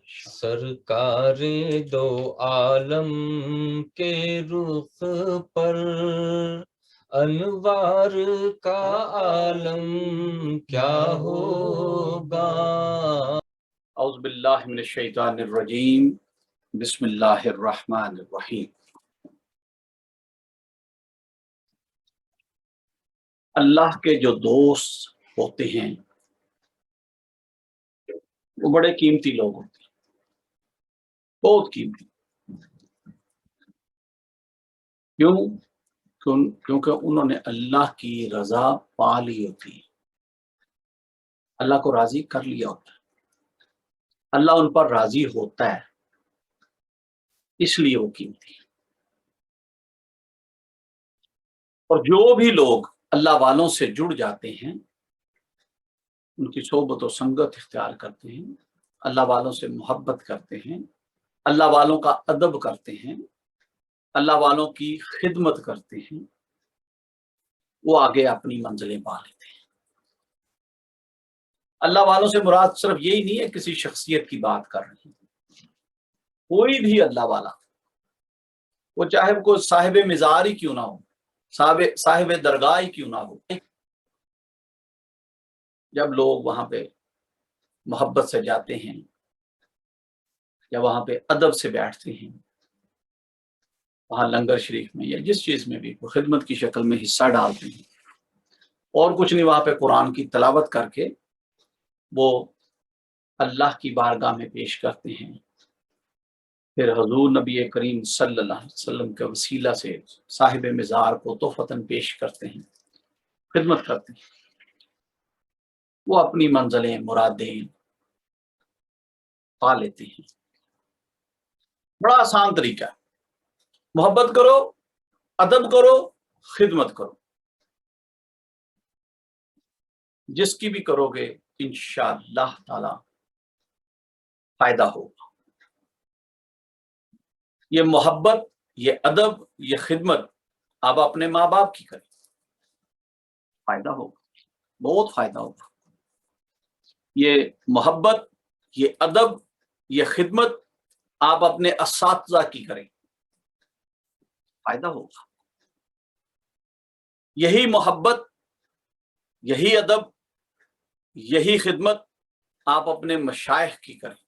سرکار دو عالم کے رخ پر انوار کا عالم کیا ہوگا۔ اعوذ باللہ من الشیطان الرجیم، بسم اللہ الرحمن الرحیم۔ اللہ کے جو دوست ہوتے ہیں وہ بڑے قیمتی لوگ ہوتے ہیں، بہت قیمتی۔ کیونکہ انہوں نے اللہ کی رضا پا لی ہوتی ہے، اللہ کو راضی کر لیا ہوتا ہے، اللہ ان پر راضی ہوتا ہے، اس لیے وہ قیمتی ہے۔ اور جو بھی لوگ اللہ والوں سے جڑ جاتے ہیں، ان کی صحبت و سنگت اختیار کرتے ہیں، اللہ والوں سے محبت کرتے ہیں، اللہ والوں کا ادب کرتے ہیں، اللہ والوں کی خدمت کرتے ہیں، وہ آگے اپنی منزلیں پا لیتے ہیں۔ اللہ والوں سے مراد صرف یہی نہیں ہے کسی شخصیت کی بات کر رہے ہیں، کوئی بھی اللہ والا، وہ چاہے کوئی صاحب مزار ہی کیوں نہ ہو، صاحب درگاہ ہی کیوں نہ ہو، جب لوگ وہاں پہ محبت سے جاتے ہیں یا وہاں پہ ادب سے بیٹھتے ہیں، وہاں لنگر شریف میں یا جس چیز میں بھی خدمت کی شکل میں حصہ ڈالتے ہیں، اور کچھ نہیں، وہاں پہ قرآن کی تلاوت کر کے وہ اللہ کی بارگاہ میں پیش کرتے ہیں، پھر حضور نبی کریم صلی اللہ علیہ وسلم کے وسیلہ سے صاحب مزار کو تحفتاً پیش کرتے ہیں، خدمت کرتے ہیں، وہ اپنی منزلیں مرادیں پا لیتے ہیں۔ بڑا آسان طریقہ ہے، محبت کرو، ادب کرو، خدمت کرو، جس کی بھی کرو گے انشاءاللہ تعالی فائدہ ہوگا۔ یہ محبت، یہ ادب، یہ خدمت آپ اپنے ماں باپ کی کریں، فائدہ ہوگا، بہت فائدہ ہوگا۔ یہ محبت، یہ ادب، یہ خدمت آپ اپنے اساتذہ کی کریں، فائدہ ہوگا۔ یہی محبت، یہی ادب، یہی خدمت آپ اپنے مشائخ کی کریں،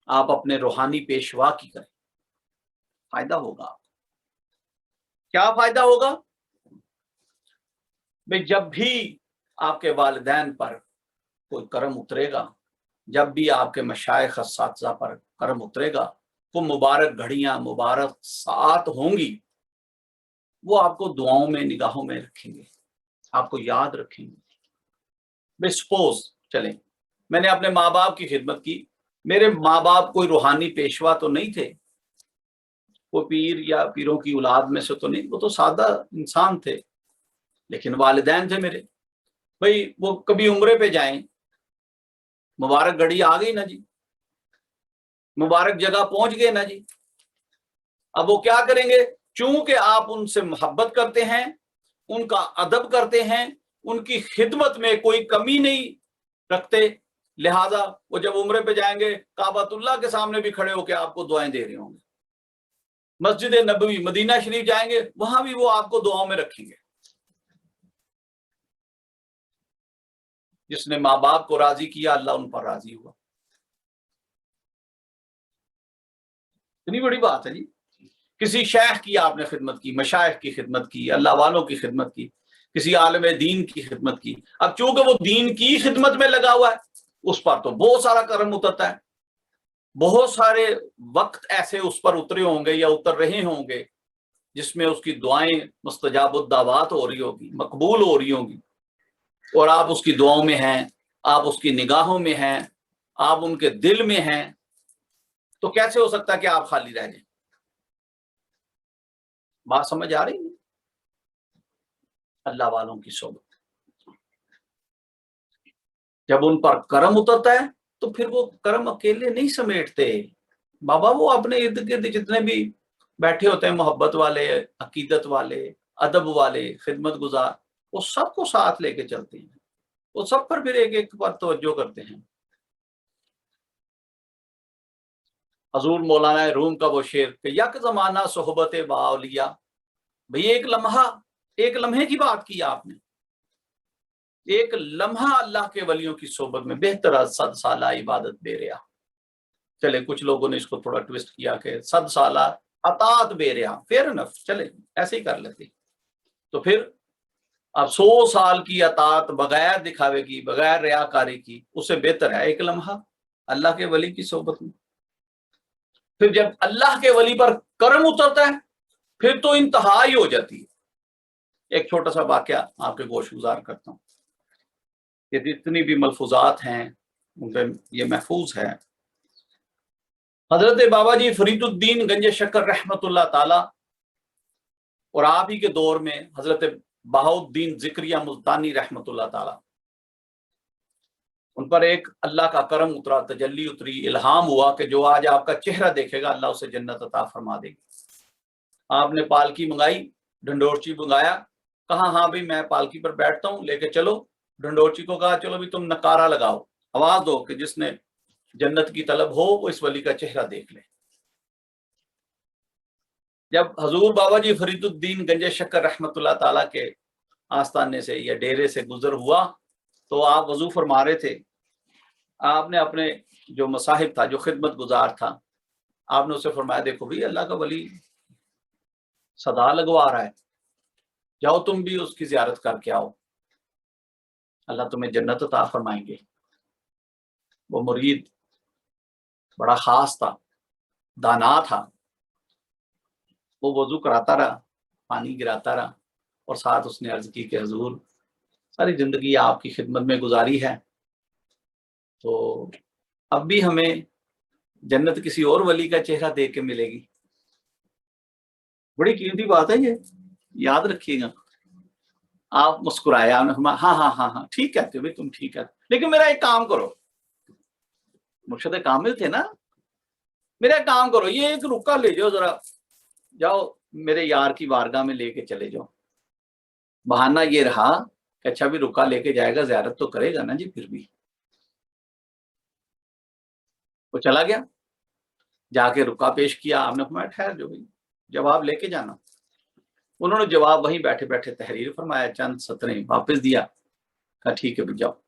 آپ اپنے روحانی پیشوا کی کریں، فائدہ ہوگا۔ کیا فائدہ ہوگا؟ بھئی جب بھی آپ کے والدین پر کوئی کرم اترے گا، جب بھی آپ کے مشائخ اساتذہ پر کرم اترے گا، وہ مبارک گھڑیاں، مبارک ساعت ہوں گی، وہ آپ کو دعاؤں میں، نگاہوں میں رکھیں گے، آپ کو یاد رکھیں گے۔ بے سپوز چلیں میں نے اپنے ماں باپ کی خدمت کی، میرے ماں باپ کوئی روحانی پیشوا تو نہیں تھے، وہ پیر یا پیروں کی اولاد میں سے تو نہیں، وہ تو سادہ انسان تھے، لیکن والدین تھے میرے۔ بھئی وہ کبھی عمرے پہ جائیں، مبارک گھڑی آ گئی نا جی، مبارک جگہ پہنچ گئے نا جی، اب وہ کیا کریں گے؟ چونکہ آپ ان سے محبت کرتے ہیں، ان کا ادب کرتے ہیں، ان کی خدمت میں کوئی کمی نہیں رکھتے، لہذا وہ جب عمرے پہ جائیں گے کعبۃ اللہ کے سامنے بھی کھڑے ہو کے آپ کو دعائیں دے رہے ہوں گے، مسجد نبوی مدینہ شریف جائیں گے وہاں بھی وہ آپ کو دعاؤں میں رکھیں گے۔ جس نے ماں باپ کو راضی کیا، اللہ ان پر راضی ہوا۔ اتنی بڑی بات ہے جی۔ کسی شیخ کی آپ نے خدمت کی، مشائخ کی خدمت کی، اللہ والوں کی خدمت کی، کسی عالم دین کی خدمت کی، اب چونکہ وہ دین کی خدمت میں لگا ہوا ہے، اس پر تو بہت سارا کرم اترتا ہے، بہت سارے وقت ایسے اس پر اترے ہوں گے یا اتر رہے ہوں گے جس میں اس کی دعائیں مستجاب الدعوات ہو رہی ہوگی، مقبول ہو رہی ہوں گی، اور آپ اس کی دعاؤں میں ہیں، آپ اس کی نگاہوں میں ہیں، آپ ان کے دل میں ہیں، تو کیسے ہو سکتا ہے کہ آپ خالی رہ جائیں؟ بات سمجھ آ رہی ہے؟ اللہ والوں کی صحبت، جب ان پر کرم اترتا ہے تو پھر وہ کرم اکیلے نہیں سمیٹتے بابا، وہ اپنے ارد گرد جتنے بھی بیٹھے ہوتے ہیں، محبت والے، عقیدت والے، ادب والے، خدمت گزار، وہ سب کو ساتھ لے کے چلتے ہیں، وہ سب پر پھر ایک ایک پر توجہ کرتے ہیں۔ हजूर मौलाना रूम का वो शेर कि यक जमाना सोहबत बाउलिया, भाई एक लम्हे की बात की आपने, एक लम्हा अल्लाह के वलियों की सोहबत में बेहतर 100 साल इबादत दे रहा। चले कुछ लोगों ने इसको थोड़ा ट्विस्ट किया कि 100 साल अतात बे रहा, फेयर इनफ, चले ऐसे ही कर लेते। तो फिर अब 100 साल की अतात बगैर दिखावे की, बगैर रियाकारी की, उससे बेहतर है एक लम्हा अल्लाह के वली की सोहबत में। फिर जब अल्लाह के वली पर करम उतरता है फिर तो इंतहा ही हो जाती है। एक छोटा सा वाकया आपके गोश गुजार करता हूँ, ये जितनी भी मलफूजात हैं उन पे ये महफूज है। हजरत बाबा जी फरीदुद्दीन गंज शक्कर रहमतुल्लाह ताला और आप ही के दौर में हजरत बहाउद्दीन जिक्रिया मुल्तानी रहमतुल्लाह ताला, उन पर एक अल्लाह का करम उतरा, तजल्ली उतरी, इल्हाम हुआ कि जो आज आपका चेहरा देखेगा अल्लाह उसे जन्नत अता फरमा देगी। आपने पालकी मंगाई, ढंडोरची मंगाया, कहा हाँ भाई मैं पालकी पर बैठता हूँ, लेके चलो। ढंडोरची को कहा चलो भी तुम नकारा लगाओ, आवाज दो कि जिसने जन्नत की तलब हो वो इस वली का चेहरा देख ले। जब हजूर बाबा जी फरीदुद्दीन गंज शक्कर रहमतुल्लाह ताला के आस्थाने से या डेरे से गुजर हुआ तो आप वजू फरमा रहे थे। आपने अपने जो मसाहिब था, जो खिदमत गुजार था, आपने उसे फरमाया देखो भाई अल्लाह का वली सदा लगवा रहा है, जाओ तुम भी उसकी जियारत करके आओ, अल्लाह तुम्हें जन्नत अता फरमाएंगे। वो मुरीद बड़ा खास था, दाना था, वो वजू कराता रहा, पानी गिराता रहा और साथ उसने अर्ज की कि हजूर सारी जिंदगी आपकी खिदमत में गुजारी है, तो अब भी हमें जन्नत किसी और वली का चेहरा देख के मिलेगी। बड़ी कीमती बात है ये, याद रखिएगा। आप मुस्कुराए, आपने हाँ हाँ हाँ हाँ ठीक कहते हो भाई तुम ठीक है, लेकिन मेरा एक काम करो, मुर्शद कामिल थे ना, मेरा एक काम करो, ये एक रुका ले जाओ जरा, जाओ मेरे यार की बारगाह में लेके चले जाओ। बहाना ये रहा कि अच्छा भी रुका लेके जाएगा, ज़ियारत तो करेगा ना जी। फिर भी वो चला गया, जाके रुका पेश किया, आपने फरमाया ठहर जो भाई जवाब लेके जाना। उन्होंने जवाब वहीं बैठे बैठे तहरीर फरमाया, चंद सतरें वापस दिया, कहा ठीक है भाई जाओ।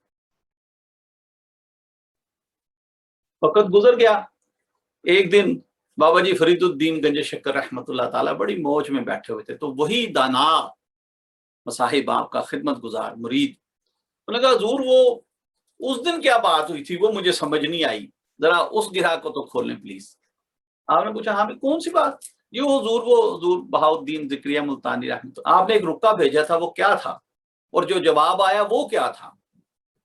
वक्त गुजर गया। एक दिन बाबा जी फरीदुद्दीन गंज शक्कर रहमतुल्लाह ताला बड़ी मौज में बैठे हुए थे, तो वही दाना मसाहिब आपका खिदमत गुजार मुरीद, उन्होंने कहा हजूर वो उस दिन क्या बात हुई थी वो मुझे समझ नहीं आई, जरा उस गिरा को तो खोलें प्लीज। आपने पूछा हाँ कौन सी बात? ये वो हजूर बहाउद्दीन जिक्रिया मुल्तानी रहमत, आपने एक रुक्का भेजा था, वो क्या था और जो जवाब आया वो क्या था?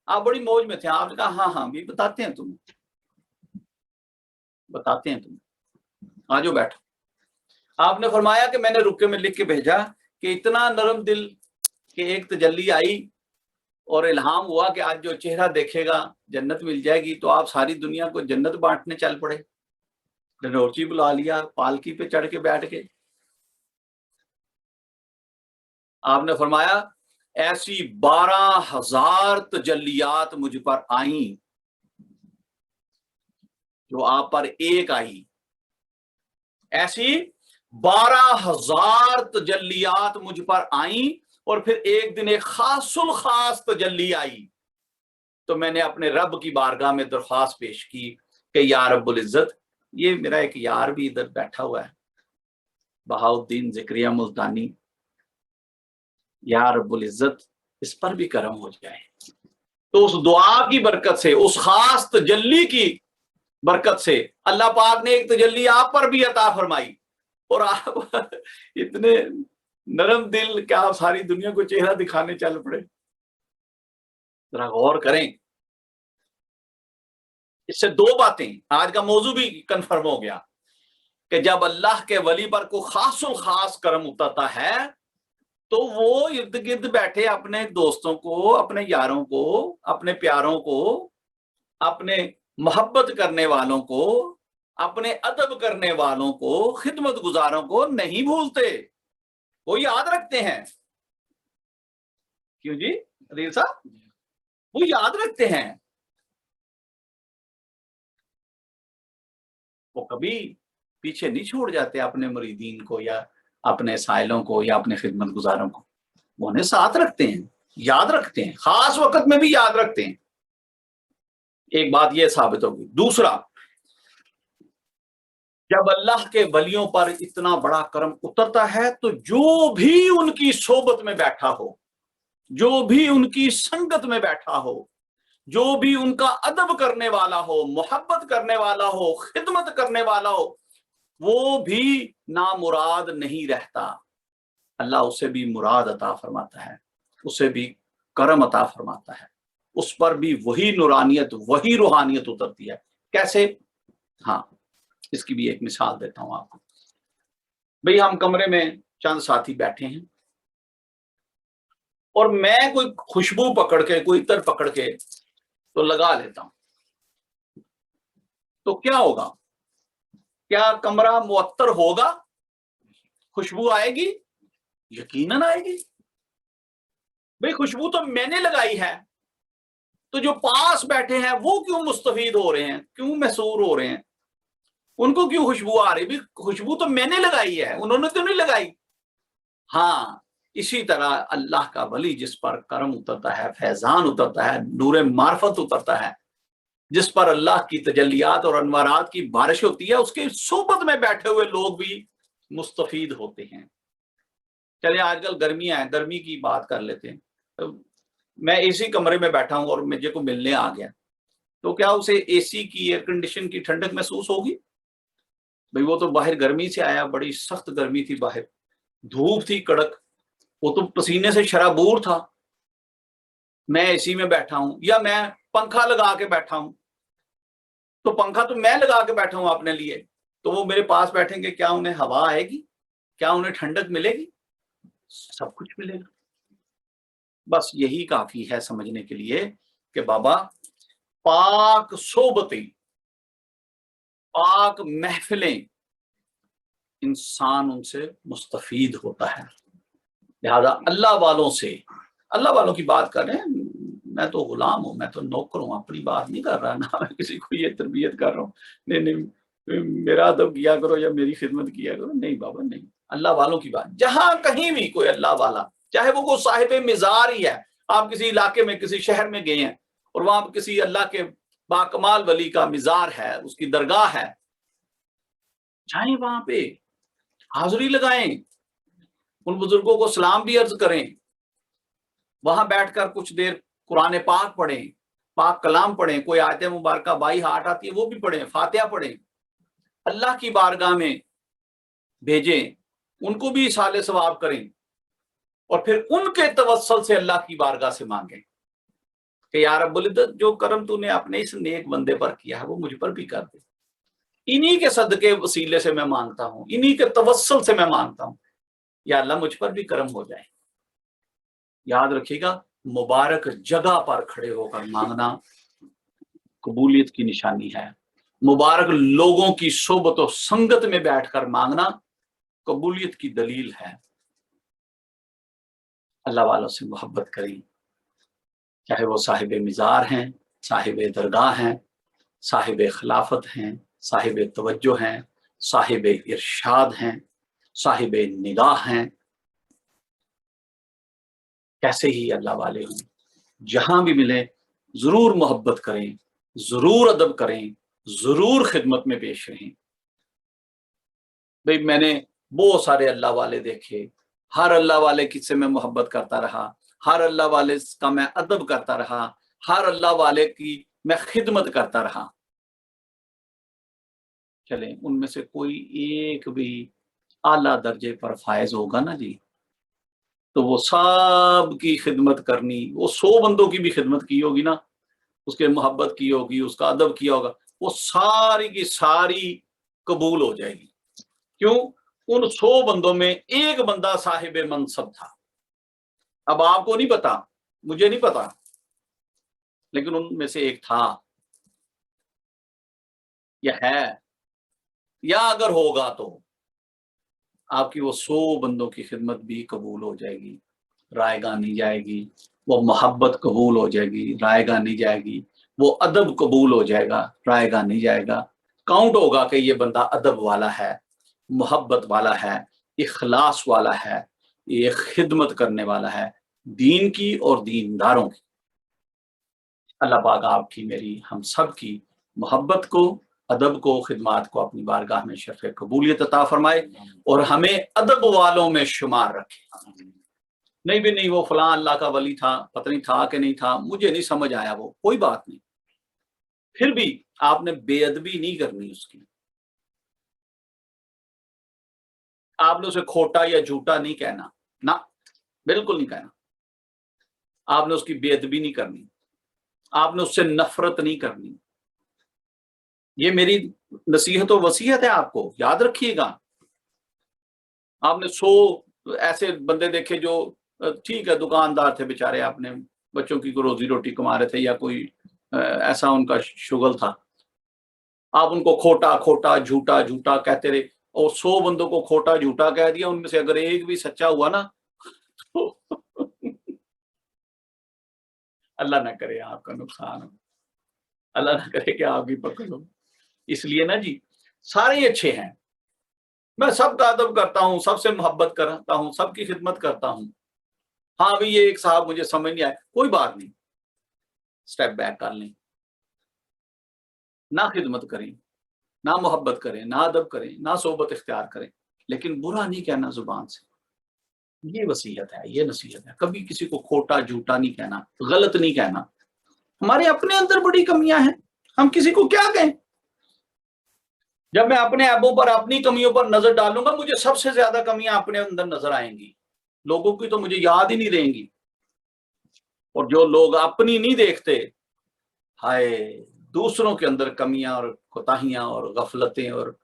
आप बड़ी मौज में थे, आपने कहा हाँ हाँ भी बताते हैं तुम्हें, बताते हैं तुम्हें, आ जाओ बैठो। आपने फरमाया कि मैंने रुक्के में लिख के भेजा कि इतना नरम दिल कि एक तजल्ली आई और इल्हाम हुआ कि आज जो चेहरा देखेगा जन्नत मिल जाएगी, तो आप सारी दुनिया को जन्नत बांटने चल पड़े। ढंडोरची बुला लिया, पालकी पे चढ़ के बैठ गए। आपने फरमाया ऐसी 12,000 तजल्लियात मुझ पर आई जो आप पर एक आई, ऐसी 12,000 तजल्लियात मुझ पर आई और फिर एक दिन एक खासुल खास तजल्ली आई, तो मैंने अपने रब की बारगाह में दरख्वास्त पेश की कि या रब्बुल इज्जत, ये मेरा एक यार भी इधर बैठा हुआ है बहाउद्दीन जिक्रिया मुल्तानी, या रब्बुल इज्जत इस पर भी करम हो जाए। तो उस दुआ की बरकत से, उस खास तजल्ली की बरकत से अल्लाह पाक ने एक तजल्ली आप पर भी अता फरमाई और आप इतने नरम दिल क्या आप सारी दुनिया को चेहरा दिखाने चल पड़े। जरा गौर करें। इससे दो बातें, आज का मौजू भी कंफर्म हो गया कि जब अल्लाह के वली पर को खासुल खास करम उतरता है तो वो इर्द गिर्द बैठे अपने दोस्तों को, अपने यारों को, अपने प्यारों को, अपने मोहब्बत करने वालों को, अपने अदब करने वालों को, खिदमत गुजारों को नहीं भूलते, वो याद रखते हैं। क्यों जी अदील साहब? वो याद रखते हैं। वो कभी पीछे नहीं छोड़ जाते अपने मुरीदीन को या अपने साइलों को या अपने खिदमत गुजारों को, वो उन्हें साथ रखते हैं, याद रखते हैं, खास वक्त में भी याद रखते हैं। एक बात यह साबित होगी। दूसरा, जब अल्लाह के वलियों पर इतना बड़ा करम उतरता है तो जो भी उनकी सोबत में बैठा हो, जो भी उनकी संगत में बैठा हो, जो भी उनका अदब करने वाला हो, मोहब्बत करने वाला हो, खिदमत करने वाला हो, वो भी नामुराद नहीं रहता। अल्लाह उसे भी मुराद अता फरमाता है, उसे भी करम अता फरमाता है, उस पर भी वही नूरानियत, वही रूहानियत उतरती है। कैसे? हाँ, इसकी भी एक मिसाल देता हूं आपको। भाई, हम कमरे में चंद साथी बैठे हैं और मैं कोई खुशबू पकड़ के, कोई इत्र पकड़ के तो लगा लेता हूं, तो क्या होगा? क्या कमरा मुअत्तर होगा? खुशबू आएगी? यकीनन आएगी। भाई, खुशबू तो मैंने लगाई है, तो जो पास बैठे हैं वो क्यों मुस्तफीद हो रहे हैं, क्यों महसूर हो रहे हैं, उनको क्यों खुशबू आ रही? भाई, खुशबू तो मैंने लगाई है, उन्होंने तो नहीं लगाई। हाँ, इसी तरह अल्लाह का वली जिस पर करम उतरता है, फैजान उतरता है, नूर मार्फत उतरता है, जिस पर अल्लाह की तजल्लियात और अनवारात की बारिश होती है, उसके सोबत में बैठे हुए लोग भी मुस्तफीद होते हैं। चलिए, आजकल गर्मियां हैं, गर्मी की बात कर लेते हैं। तो मैं एसी कमरे में बैठा हूं और मुझे को मिलने आ गया, तो क्या उसे एसी की, एयर कंडीशन की ठंडक महसूस होगी? भाई, वो तो बाहर गर्मी से आया, बड़ी सख्त गर्मी थी, बाहर धूप थी कड़क, वो तो पसीने से शराबूर था। मैं एसी में बैठा हूं या मैं पंखा लगा के बैठा हूं, तो पंखा तो मैं लगा के बैठा हूं अपने लिए, तो वो मेरे पास बैठेंगे, क्या उन्हें हवा आएगी? क्या उन्हें ठंडक मिलेगी? सब कुछ मिलेगा। बस यही काफी है समझने के लिए कि बाबा, पाक सोबतें, पाक महफिलें, इंसान उनसे मुस्तफीद होता है। लिहाजा अल्लाह वालों से, अल्लाह वालों की बात कर रहे हैं, मैं तो गुलाम हूं, मैं तो नौकर हूं, अपनी बात नहीं कर रहा ना, मैं किसी को ये तरबियत कर रहा हूँ, नहीं नहीं मेरा अदब किया करो या मेरी खिदमत किया करो, नहीं बाबा नहीं। अल्लाह वालों की बात, जहां कहीं भी कोई अल्लाह वाला, चाहे वो साहिब मिजार ही है, आप किसी इलाके में, किसी शहर में गए हैं और वहां पर किसी अल्लाह के बाकमाल वली का मिजार है, उसकी दरगाह है, जाएं वहां पे, हाजिरी लगाएं, उन बुजुर्गों को सलाम भी अर्ज करें, वहां बैठकर कुछ देर कुरान पाक पढ़ें, पाक कलाम पढ़ें, कोई आयत मुबारक बाई हाट आती है वो भी पढ़ें, फातिहा पढ़ें, अल्लाह की बारगाह में भेजें, उनको भी इसाले सवाब करें और फिर उनके तवस्सल से अल्लाह की बारगाह से मांगें कि या रब्बुल इज्जत, जो करम तूने अपने इस नेक बंदे पर किया है वो मुझ पर भी कर दे। इन्हीं के सदके वसीले से मैं मांगता हूं, इन्हीं के तवस्सल से मैं मांगता हूं, या अल्लाह मुझ पर भी करम हो जाए। याद रखिएगा, मुबारक जगह पर खड़े होकर मांगना कबूलियत की निशानी है। मुबारक लोगों की सोबत और संगत में बैठकर मांगना कबूलियत की दलील है। अल्लाह वालों से मोहब्बत करें, चाहे वो साहिब मिजार हैं, साहिब दरगाह हैं, साहिब खिलाफत हैं, साहिब तवज्जो हैं, साहिब इरशाद हैं, साहिब निगाह हैं, कैसे ही अल्लाह वाले हों, जहां भी मिले जरूर मोहब्बत करें, जरूर अदब करें, जरूर खिदमत में पेश रहें। भाई, मैंने बहुत सारे अल्लाह वाले देखे, हर अल्लाह वाले किससे मैं मोहब्बत करता रहा, हर अल्लाह वाले का मैं अदब करता रहा, हर अल्लाह वाले की मैं खिदमत करता रहा। चले, उनमें से कोई एक भी आला दर्जे पर फायज होगा ना जी, तो वो सब की खिदमत करनी, वो 100 बंदों की भी खिदमत की होगी ना, उसके मोहब्बत की होगी, उसका अदब किया होगा, वो सारी की सारी कबूल हो जाएगी। क्यों? उन 100 बंदों में एक बंदा साहिब मनसब था। अब आपको नहीं पता, मुझे नहीं पता, लेकिन उनमें से एक था या है, या अगर होगा तो आपकी वो 100 बंदों की खिदमत भी कबूल हो जाएगी, रायगा नहीं जाएगी, वो मोहब्बत कबूल हो जाएगी, रायगा नहीं जाएगी, वो अदब कबूल हो जाएगा, रायगा नहीं जाएगा, काउंट होगा कि ये बंदा अदब वाला है, मोहब्बत वाला है, इखलास वाला है, ये खिदमत करने वाला है दीन की और दीनदारों की। अल्लाह पाक आपकी, मेरी, हम सब की मोहब्बत को, अदब को, खिदमत को अपनी बारगाह में शर्फ़ कबूलियत अता फरमाए और हमें अदब वालों में शुमार रखे। नहीं भी नहीं, वो फलां अल्लाह का वली था, पता नहीं था कि नहीं था, मुझे नहीं समझ आया, वो कोई बात नहीं, फिर भी आपने बेअदबी नहीं करनी उसकी, आपने उसे खोटा या झूठा नहीं कहना, ना, बिल्कुल नहीं कहना। आपने उसकी बेअदबी नहीं करनी, आपने उससे नफरत नहीं करनी। ये मेरी नसीहत और वसीयत है आपको, याद रखिएगा। आपने 100 ऐसे बंदे देखे जो ठीक है दुकानदार थे बेचारे, आपने बच्चों की रोजी रोटी कमा रहे थे या कोई ऐसा उनका शुगल था, आप उनको खोटा खोटा झूठा झूठा कहते रहे और 100 बंदों को खोटा झूठा कह दिया, उनमें से अगर एक भी सच्चा हुआ ना तो अल्लाह ना करे आपका नुकसान हो, अल्लाह ना करे कि आपकी पकड़ हो। इसलिए ना जी, सारे ही अच्छे हैं, मैं सबका अदब करता हूँ, सबसे मोहब्बत करता हूँ, सबकी खिदमत करता हूँ। हाँ अभी ये एक साहब मुझे समझ नहीं आया, कोई बात नहीं, स्टेप बैक कर लें, ना खिदमत करें, ना मोहब्बत करें, ना अदब करें, ना सोबत इख्तियार करें, लेकिन बुरा नहीं कहना जुबान से। ये वसीयत है, ये नसीहत है। कभी किसी को खोटा झूठा नहीं कहना, गलत नहीं कहना। हमारे अपने अंदर बड़ी कमियां हैं, हम किसी को क्या कहें। जब मैं अपने ऐबों पर, अपनी कमियों पर नजर डालूंगा, मुझे सबसे ज्यादा कमियां अपने अंदर नजर आएंगी, लोगों की तो मुझे याद ही नहीं रहेंगी। और जो लोग अपनी नहीं देखते, हाय, दूसरों के अंदर कमियां और कोताहियां और गफलतें और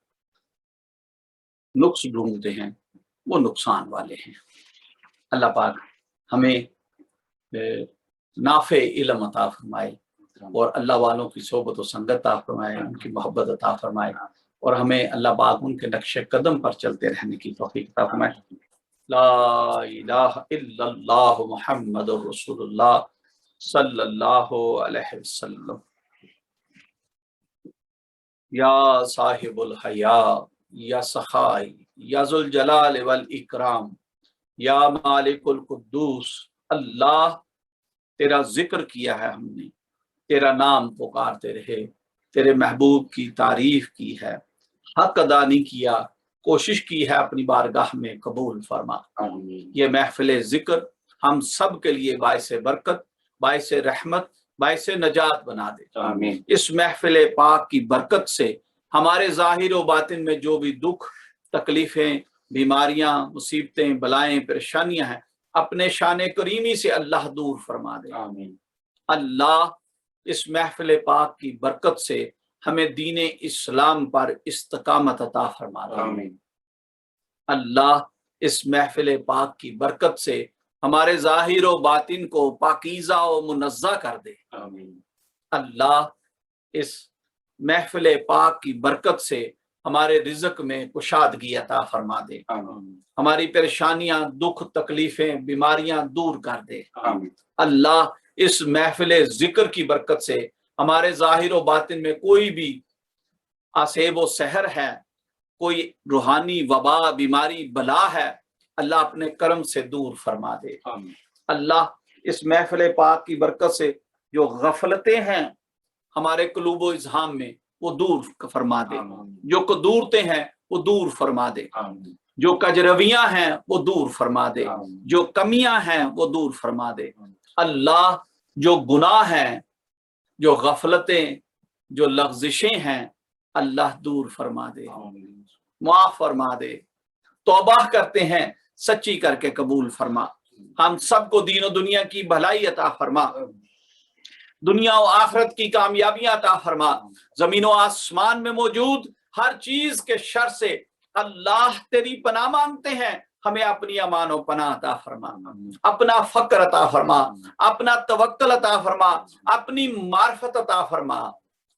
नुक्स ढूंढते हैं, वो नुकसान वाले हैं। अल्लाह पाक हमें नाफे इल्म अता फरमाए और अल्लाह वालों की सोबत और संगत अता फरमाए, उनकी मोहब्बत अता फरमाए और हमें अल्लाह पाक उनके नक्शे कदम पर चलते रहने की तौफीक अता फरमाए। ला इलाहा इल्लल्लाह मुहम्मदुर रसूलुल्लाह सल्लल्लाहु अलैहि वसल्लम। या साहिबुल हया या सखाई या जुल जलाल वल इकराम या मालिकुल कुद्दूस, अल्लाह तेरा जिक्र किया है हमने, तेरा नाम पुकारते रहे, तेरे महबूब की तारीफ की है, हक अदा नहीं किया, कोशिश की है, अपनी बारगाह में कबूल फरमा। ये महफिल जिक्र हम सब के लिए बाइस बरकत, बाइस रहमत, बाइस नजात बना दे। इस महफिल पाक की बरकत से हमारे ज़ाहिर व बातिन में जो भी दुख, तकलीफें, बीमारियां, मुसीबतें, बलाएं, परेशानियां हैं, अपने शान करीमी से अल्लाह दूर फरमा दे। अल्लाह इस महफिल पाक की बरकत से हमें दीन इस्लाम पर इस्तकामत अता फरमा दे। अल्लाह इस महफिल पाक की बरकत से हमारे ज़ाहिर व बातिन को पाकीज़ा व मुनज़्ज़ा कर दे। अल्लाह इस महफिल पाक की बरकत से हमारे रिज़्क़ में कुशादगी अता फरमा दे। हमारी परेशानियां, दुख, तकलीफें, बीमारियां दूर कर दे। अल्लाह इस महफिल जिक्र की बरकत से हमारे ज़ाहिर व बातिन में कोई भी आसेब व सहर है, कोई रूहानी वबा, बीमारी, बला है, अल्लाह अपने करम से दूर फरमा दे। अल्लाह इस महफिल पाक की बरकत से जो गफलतें हैं हमारे कुलूब इज़हाम में, वो दूर फरमा दे। जो कदूरतें हैं वो दूर फरमा दे। जो कजरवियां हैं वो दूर फरमा दे। जो कमियां हैं वो दूर फरमा दे। अल्लाह जो गुनाह हैं, जो गफलतें, जो लग़्ज़िशें हैं, अल्लाह दूर फरमा दे, माफ फरमा दे। तौबा करते हैं, सच्ची करके कबूल फरमा। हम सबको दीन और दुनिया की भलाई अता फरमा, दुनिया और आखिरत की कामयाबियां अता फरमा। जमीन और आसमान में मौजूद हर चीज के शर से अल्लाह तेरी पनाह मांगते हैं, हमें अपनी अमान और पनाह अता फरमा, अपना फक्र अता फरमा, अपना तवक्कल अता फरमा, अपनी मार्फत अता फरमा।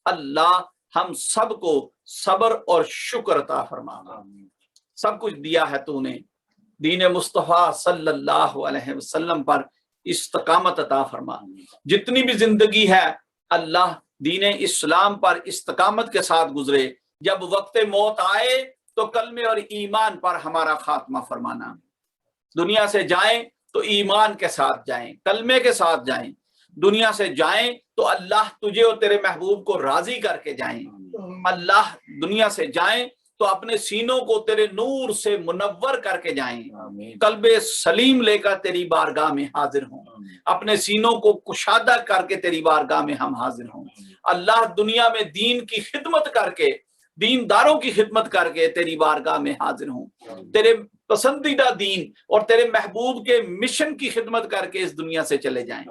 अल्लाह हम सबको सब्र और शुक्र अता फरमा। सब कुछ दिया है तूने, दीन मुस्तफा सल्लल्लाहु अलैहि वसल्लम पर इस्तकामत अता फरमा। जितनी भी जिंदगी है अल्लाह दीन इस्लाम पर इस्तकामत के साथ गुजरे, جب وقت موت آئے تو کلمے اور ایمان پر ہمارا خاتمہ فرمانا، دنیا سے جائیں تو ایمان کے ساتھ جائیں، کلمے کے ساتھ جائیں، دنیا سے جائیں تو اللہ تجھے اور تیرے محبوب کو راضی کر کے جائیں، اللہ دنیا سے جائیں تو اپنے سینوں کو تیرے نور سے منور کر کے جائیں، قلب سلیم لے کر تیری بارگاہ میں حاضر ہوں، اپنے سینوں کو کشادہ کر کے تیری بارگاہ میں ہم حاضر ہوں۔ اللہ دنیا میں دین کی خدمت کر کے، دینداروں کی خدمت کر کے تیری بارگاہ میں حاضر ہوں، تیرے پسندیدہ دین اور تیرے محبوب کے مشن کی خدمت کر کے اس دنیا سے چلے جائیں۔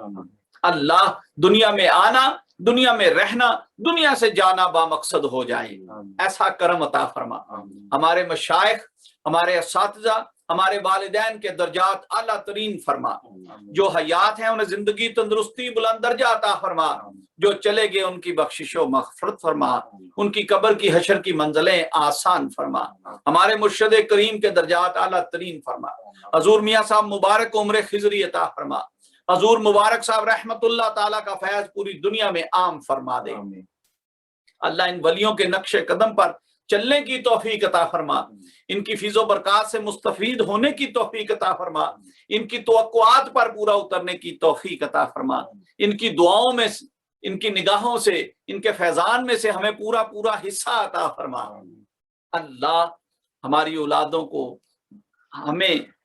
اللہ دنیا میں آنا، دنیا میں رہنا، دنیا سے جانا با مقصد ہو جائے، ایسا کرم عطا فرما۔ ہمارے مشائخ، ہمارے اساتذہ، ہمارے والدین کے درجات اعلیٰ ترین فرما، جو حیات ہیں انہیں زندگی تندرستی بلند درجہ عطا فرما، جو چلے گئے ان کی بخشش و مغفرت فرما، ان کی قبر کی حشر کی منزلیں آسان فرما، ہمارے مرشد کریم کے درجات اعلیٰ ترین فرما۔ حضور میاں صاحب مبارک عمر خضری عطا فرما، حضور مبارک صاحب رحمت اللہ تعالیٰ کا فیض پوری دنیا میں عام فرما دے۔ اللہ ان ولیوں کے نقش قدم پر چلنے کی توفیق عطا فرما، ان کی فیض و برکات سے مستفید ہونے کی توفیق عطا فرما، ان کی توقعات پر پورا اترنے کی توفیق عطا فرما، ان کی دعاؤں میں، ان کی نگاہوں سے، ان کے فیضان میں سے ہمیں پورا پورا حصہ عطا فرما۔ اللہ ہماری اولادوں کو،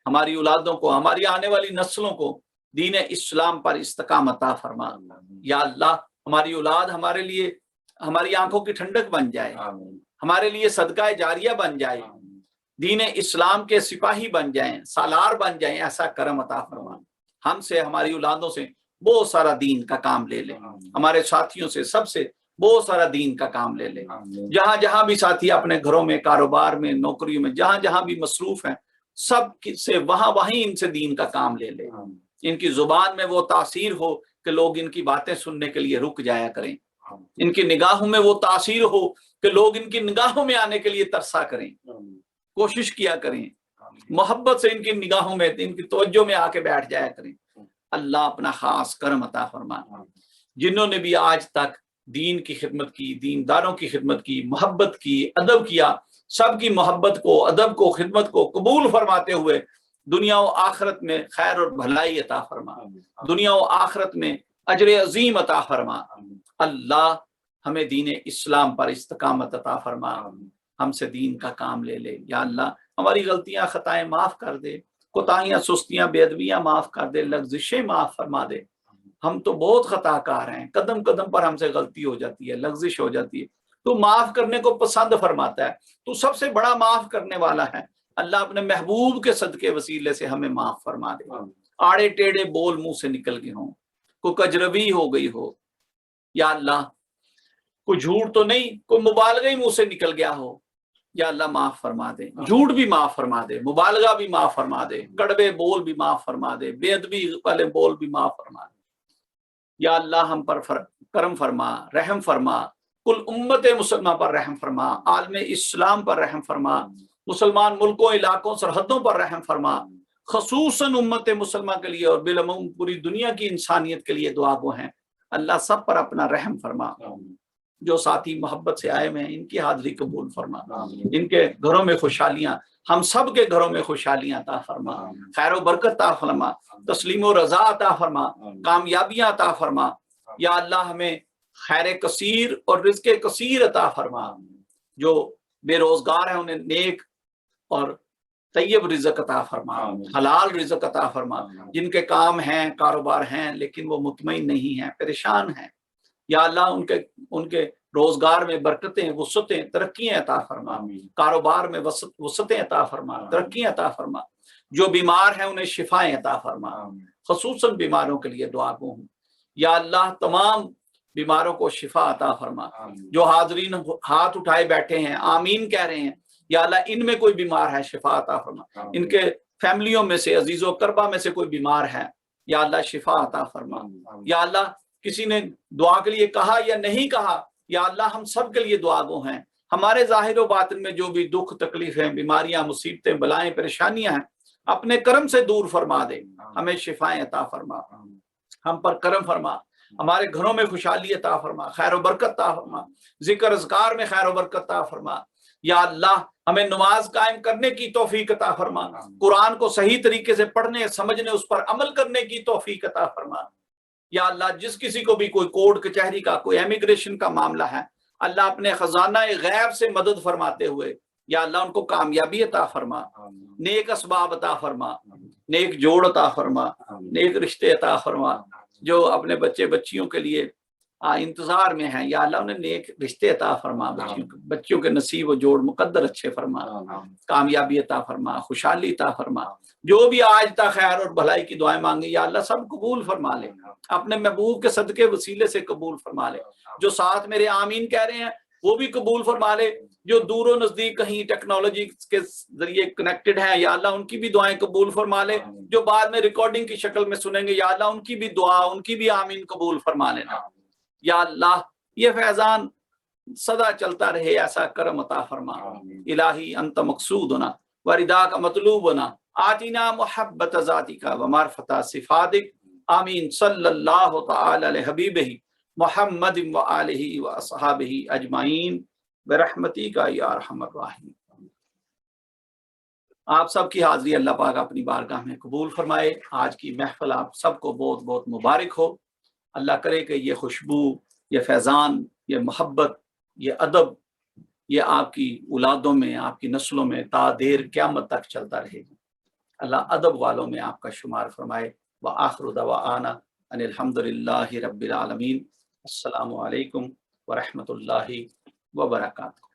ہماری اولادوں کو، ہماری آنے والی نسلوں کو دین اسلام پر استقامت عطا فرما۔ یا اللہ ہماری اولاد ہمارے لیے، ہماری آنکھوں کی ٹھنڈک بن جائے، ہمارے لیے صدقہ جاریہ بن جائے، دین اسلام کے سپاہی بن جائیں، سالار بن جائیں، ایسا کرم عطا فرما۔ ہم سے، ہماری اولادوں سے بہت سارا دین کا کام لے لے، ہمارے ساتھیوں سے، سب سے بہت سارا دین کا کام لے لے۔ جہاں جہاں بھی ساتھی اپنے گھروں میں، کاروبار میں، نوکریوں میں، جہاں جہاں بھی مصروف ہیں، سب سے وہیں ان سے دین کا کام لے لے۔ ان کی زبان میں وہ تاثیر ہو کہ لوگ ان کی باتیں سننے کے لیے رک جایا کریں، ان کی نگاہوں میں وہ تاثیر ہو کہ لوگ ان کی نگاہوں میں آنے کے لیے ترسا کریں، کوشش کیا کریں، محبت سے ان کی نگاہوں میں، ان کی توجہ میں آ کے بیٹھ جایا کریں۔ اللہ اپنا خاص کرم عطا فرما۔ جنہوں نے بھی آج تک دین کی خدمت کی، دینداروں کی خدمت کی، محبت کی، ادب کیا، سب کی محبت کو، ادب کو، خدمت کو قبول فرماتے ہوئے دنیا و آخرت میں خیر اور بھلائی عطا فرما، دنیا و آخرت میں اجر عظیم عطا فرما۔ اللہ ہمیں دین اسلام پر استقامت عطا فرما، ہم سے دین کا کام لے لے۔ یا اللہ ہماری غلطیاں خطائیں معاف کر دے، کوتاہیاں سستیاں بے ادبیاں معاف کر دے، لغزشیں معاف فرما دے۔ ہم تو بہت خطا کار ہیں، قدم قدم پر ہم سے غلطی ہو جاتی ہے، لغزش ہو جاتی ہے، تو معاف کرنے کو پسند فرماتا ہے، تو سب سے بڑا معاف کرنے والا ہے۔ اللہ اپنے محبوب کے صدقے وسیلے سے ہمیں معاف فرما دے۔ آڑے ٹیڑے بول منہ سے نکل گئے ہوں، کوئی کجروی ہو گئی ہو، یا اللہ کوئی جھوٹ تو نہیں، کوئی مبالغہ ہی منہ سے نکل گیا ہو، یا اللہ معاف فرما دے۔ جھوٹ بھی معاف فرما دے، مبالغہ بھی معاف فرما دے، کڑوے بول بھی معاف فرما دے، بے ادبی والے بول بھی معاف فرما دے۔ یا اللہ ہم پر کرم فرما، رحم فرما، کل امت مسلمہ پر رحم فرما، عالم اسلام پر رحم فرما، مسلمان ملکوں، علاقوں، سرحدوں پر رحم فرما، خصوصاً امت مسلمہ کے لیے اور بالعموم پوری دنیا کی انسانیت کے لیے دعا گو ہیں۔ اللہ سب پر اپنا رحم فرما۔ جو ساتھی محبت سے آئے ہوئے ہیں ان کی حاضری قبول فرما، ان کے گھروں میں خوشحالیاں، ہم سب کے گھروں میں خوشحالیاں عطا فرما، خیر و برکت عطا فرما، تسلیم و رضا عطا فرما، کامیابیاں عطا فرما۔ یا اللہ ہمیں خیر کثیر اور رزق کثیر عطا فرما، جو بے روزگار ہیں انہیں نیک اور طیب رزق عطا فرما، حلال رزق عطا فرما، جن کے کام ہیں، کاروبار ہیں لیکن وہ مطمئن نہیں ہیں، پریشان ہیں، یا اللہ ان کے روزگار میں برکتیں، وسعتیں، ترقیاں عطا فرما، کاروبار میں وسعتیں عطا فرما، ترقیاں عطا فرما۔ جو بیمار ہیں انہیں شفائیں عطا فرما، خصوصاً بیماروں کے لیے دعا گو ہوں۔ یا اللہ تمام بیماروں کو شفا عطا فرما۔ جو حاضرین ہاتھ اٹھائے بیٹھے ہیں آمین کہہ رہے ہیں، یا اللہ ان میں کوئی بیمار ہے شفا عطا فرما، ان کے فیملیوں میں سے، عزیز و قربا میں سے کوئی بیمار ہے، یا اللہ شفا عطا فرما۔ یا اللہ کسی نے دعا کے لیے کہا یا نہیں کہا، یا اللہ ہم سب کے لیے دعا گو ہیں، ہمارے ظاہر و باطن میں جو بھی دکھ تکلیفیں، بیماریاں، مصیبتیں، بلائیں، پریشانیاں ہیں، اپنے کرم سے دور فرما دے، ہمیں شفائیں عطا فرما، ہم پر کرم فرما، ہمارے گھروں میں خوشحالی عطا فرما، خیر و برکت عطا فرما، ذکر اذکار میں خیر و برکت عطا فرما۔ یا اللہ ہمیں نماز قائم کرنے کی توفیق عطا فرما، قرآن کو صحیح طریقے سے پڑھنے سمجھنے اس پر عمل کرنے کی توفیق عطا فرما۔ یا اللہ جس کسی کو بھی کوئی کورٹ کچہری کا کوئی امیگریشن کا معاملہ ہے، اللہ اپنے خزانہ غیب سے مدد فرماتے ہوئے یا اللہ ان کو کامیابی عطا فرما، نیک اسباب عطا فرما، نیک جوڑ عطا فرما، نیک رشتے عطا فرما۔ جو اپنے بچے بچیوں کے لیے انتظار میں ہیں یا اللہ انہیں نیک رشتے عطا فرما، بچیوں کے نصیب و جوڑ مقدر اچھے فرما، کامیابی عطا فرما، خوشحالی عطا فرما۔ جو بھی آج تک خیر اور بھلائی کی دعائیں مانگی یا اللہ سب قبول فرما لے، اپنے محبوب کے صدقے وسیلے سے قبول فرما لے۔ جو ساتھ میرے آمین کہہ رہے ہیں وہ بھی قبول فرما لے، جو دور و نزدیک کہیں ٹیکنالوجی کے ذریعے کنیکٹڈ ہیں یا اللہ ان کی بھی دعائیں قبول فرما لے، جو بعد میں ریکارڈنگ کی شکل میں سنیں گے یا اللہ ان کی بھی دعا ان کی بھی آمین قبول فرما لینا۔ یا اللہ یہ فیضان سدا چلتا رہے، ایسا کرم عطا فرما۔ الہی انت مقصودنا ورداک مطلوبنا، آتینا محبت ذاتک ومعرفت صفاتک۔ آمین۔ صلی اللہ تعالی علی حبیبہ محمد وآلہ واصحابہ اجمعین برحمتک یا ارحم الراحمین۔ آپ سب کی حاضری اللہ پاک اپنی بارگاہ میں قبول فرمائے۔ آج کی محفل آپ سب کو بہت بہت مبارک ہو۔ اللہ کرے کہ یہ خوشبو، یہ فیضان، یہ محبت، یہ ادب، یہ آپ کی اولادوں میں، آپ کی نسلوں میں تا دیر قیامت تک چلتا رہے گا۔ اللہ ادب والوں میں آپ کا شمار فرمائے۔ وآخر دعوانا ان الحمد للہ رب العالمین۔ السلام علیکم ورحمۃ اللہ وبرکاتہ۔